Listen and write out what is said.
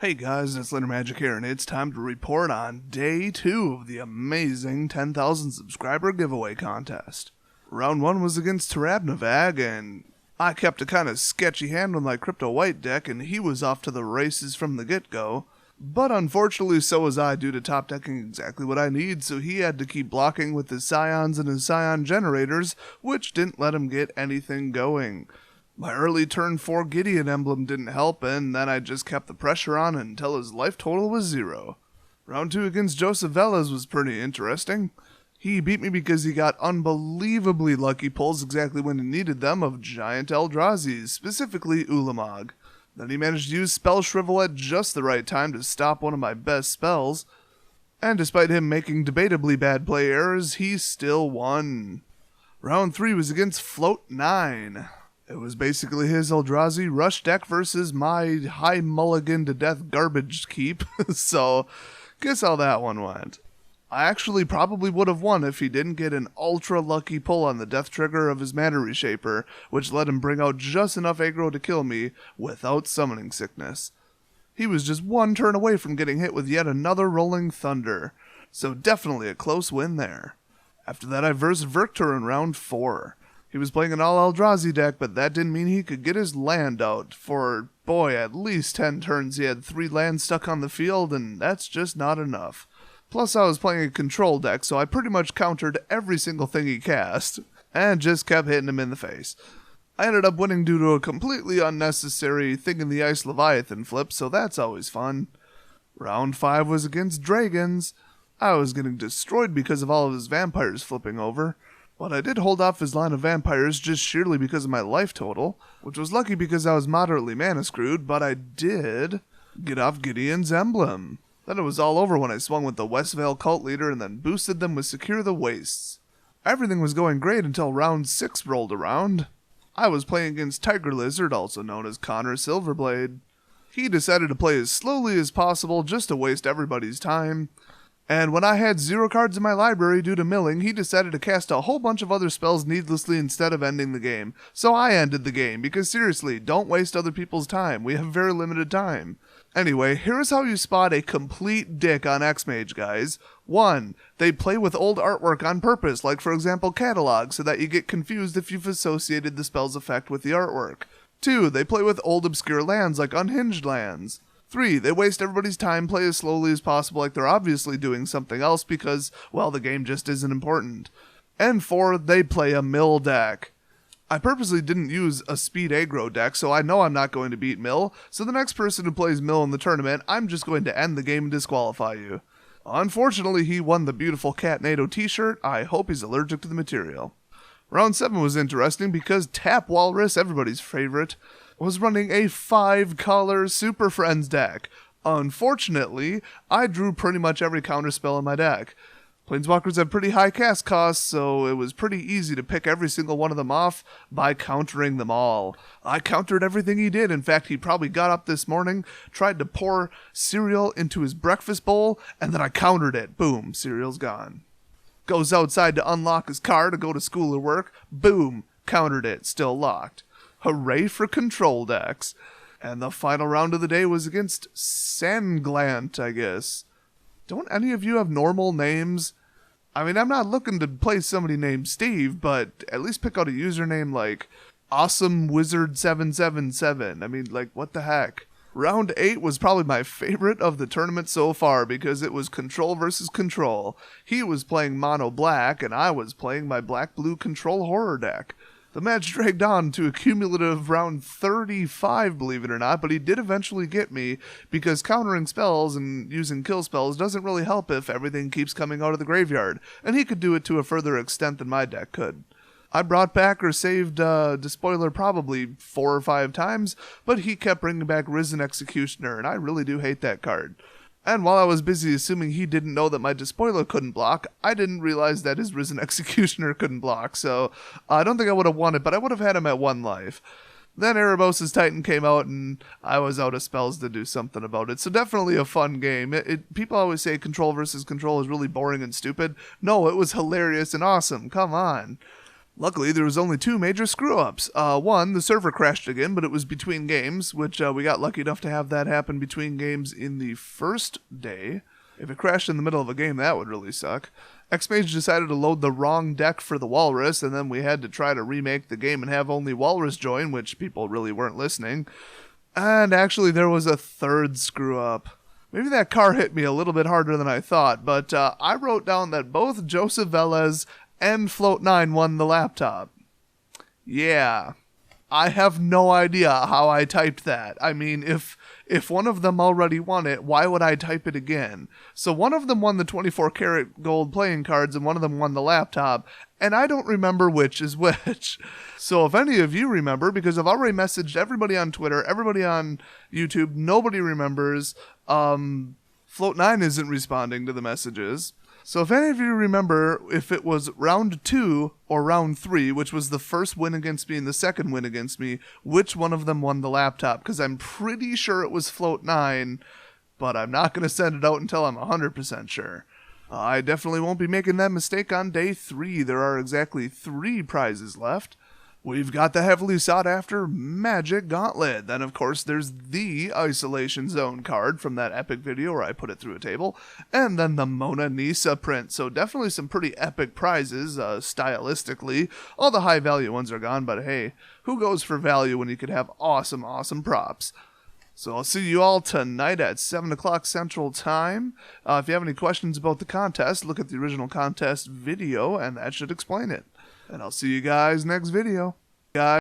Hey guys, it's Magic here, and it's time to report on Day 2 of the amazing 10,000 subscriber giveaway contest. Round 1 was against Terabnavag, and I kept a kind of sketchy hand with my Crypto White deck, and he was off to the races from the get-go. But unfortunately, so was I due to top decking exactly what I need, so he had to keep blocking with his Scions and his Scion generators, which didn't let him get anything going. My early turn 4 Gideon emblem didn't help, and then I just kept the pressure on until his life total was 0. Round 2 against Joseph Velas was pretty interesting. He beat me because he got unbelievably lucky pulls exactly when he needed them of giant Eldrazi's, specifically Ulamog. Then he managed to use Spell Shrivel at just the right time to stop one of my best spells, and despite him making debatably bad play errors, he still won. Round 3 was against Float 9. It was basically his Eldrazi Rush deck versus my high mulligan to death garbage keep, so guess how that one went. I actually probably would have won if he didn't get an ultra lucky pull on the death trigger of his Mana Reshaper, which let him bring out just enough aggro to kill me without summoning sickness. He was just one turn away from getting hit with yet another Rolling Thunder, so definitely a close win there. After that I versed Verktor in round 4. He was playing an all Eldrazi deck, but that didn't mean he could get his land out. For, boy, at least 10 turns he had 3 lands stuck on the field, and that's just not enough. Plus I was playing a control deck, so I pretty much countered every single thing he cast, and just kept hitting him in the face. I ended up winning due to a completely unnecessary Thing in the Ice Leviathan flip, so that's always fun. Round 5 was against Dragons. I was getting destroyed because of all of his vampires flipping over. But I did hold off his line of vampires just sheerly because of my life total, which was lucky because I was moderately mana screwed, but I did get off Gideon's emblem. Then it was all over when I swung with the Westvale cult leader and then boosted them with Secure the Wastes. Everything was going great until round 6 rolled around. I was playing against Tiger Lizard, also known as Connor Silverblade. He decided to play as slowly as possible just to waste everybody's time. And when I had 0 cards in my library due to milling, he decided to cast a whole bunch of other spells needlessly instead of ending the game. So I ended the game, because seriously, don't waste other people's time. We have very limited time. Anyway, here's how you spot a complete dick on Xmage, guys. 1. They play with old artwork on purpose, like for example Catalog, so that you get confused if you've associated the spell's effect with the artwork. 2. They play with old obscure lands, like Unhinged lands. 3. They waste everybody's time, play as slowly as possible like they're obviously doing something else because, well, the game just isn't important. And 4. They play a mill deck. I purposely didn't use a speed aggro deck, so I know I'm not going to beat mill, so the next person who plays mill in the tournament, I'm just going to end the game and disqualify you. Unfortunately, he won the beautiful Cat NATO t-shirt. I hope he's allergic to the material. Round 7 was interesting because Tap Walrus, everybody's favorite, was running a 5-color Super Friends deck. Unfortunately, I drew pretty much every counterspell in my deck. Planeswalkers have pretty high cast costs, so it was pretty easy to pick every single one of them off by countering them all. I countered everything he did. In fact, he probably got up this morning, tried to pour cereal into his breakfast bowl, and then I countered it. Boom, cereal's gone. Goes outside to unlock his car to go to school or work. Boom, countered it, still locked. Hooray for control decks. And the final round of the day was against Sanglant, I guess. Don't any of you have normal names? I mean, I'm not looking to play somebody named Steve, but at least pick out a username like Awesome Wizard 777. I mean, like, what the heck? Round 8 was probably my favorite of the tournament so far because it was control versus control. He was playing mono black and I was playing my black-blue control horror deck. The match dragged on to a cumulative round 35, believe it or not, but he did eventually get me because countering spells and using kill spells doesn't really help if everything keeps coming out of the graveyard, and he could do it to a further extent than my deck could. I brought back or saved Despoiler probably 4 or 5 times, but he kept bringing back Risen Executioner, and I really do hate that card. And while I was busy assuming he didn't know that my Despoiler couldn't block, I didn't realize that his Risen Executioner couldn't block, so I don't think I would have won it, but I would have had him at 1 life. Then Erebos' Titan came out, and I was out of spells to do something about it, so definitely a fun game. People always say control versus control is really boring and stupid. No, it was hilarious and awesome, come on. Luckily, there was only 2 major screw-ups. One, the server crashed again, but it was between games, which we got lucky enough to have that happen between games in the first day. If it crashed in the middle of a game, that would really suck. Xmage decided to load the wrong deck for the Walrus, and then we had to try to remake the game and have only Walrus join, which people really weren't listening. And actually, there was a third screw-up. Maybe that car hit me a little bit harder than I thought, but I wrote down that both Joseph Velez and Float9 won the laptop. Yeah, I have no idea how I typed that. I mean, if one of them already won it, why would I type it again? So one of them won the 24 karat gold playing cards and one of them won the laptop, and I don't remember which is which. So if any of you remember, because I've already messaged everybody on Twitter, everybody on YouTube, nobody remembers. Float9 isn't responding to the messages. So if any of you remember if it was round 2 or round 3, which was the first win against me and the second win against me, which one of them won the laptop? Because I'm pretty sure it was Float9, but I'm not going to send it out until I'm 100% sure. I definitely won't be making that mistake on day 3. There are exactly 3 prizes left. We've got the heavily sought after Magic Gauntlet. Then, of course, there's the Isolation Zone card from that epic video where I put it through a table. And then the Mona Lisa print. So definitely some pretty epic prizes, stylistically. All the high value ones are gone, but hey, who goes for value when you could have awesome, awesome props? So I'll see you all tonight at 7 o'clock Central Time. If you have any questions about the contest, look at the original contest video, and that should explain it. And I'll see you guys next video. Guys.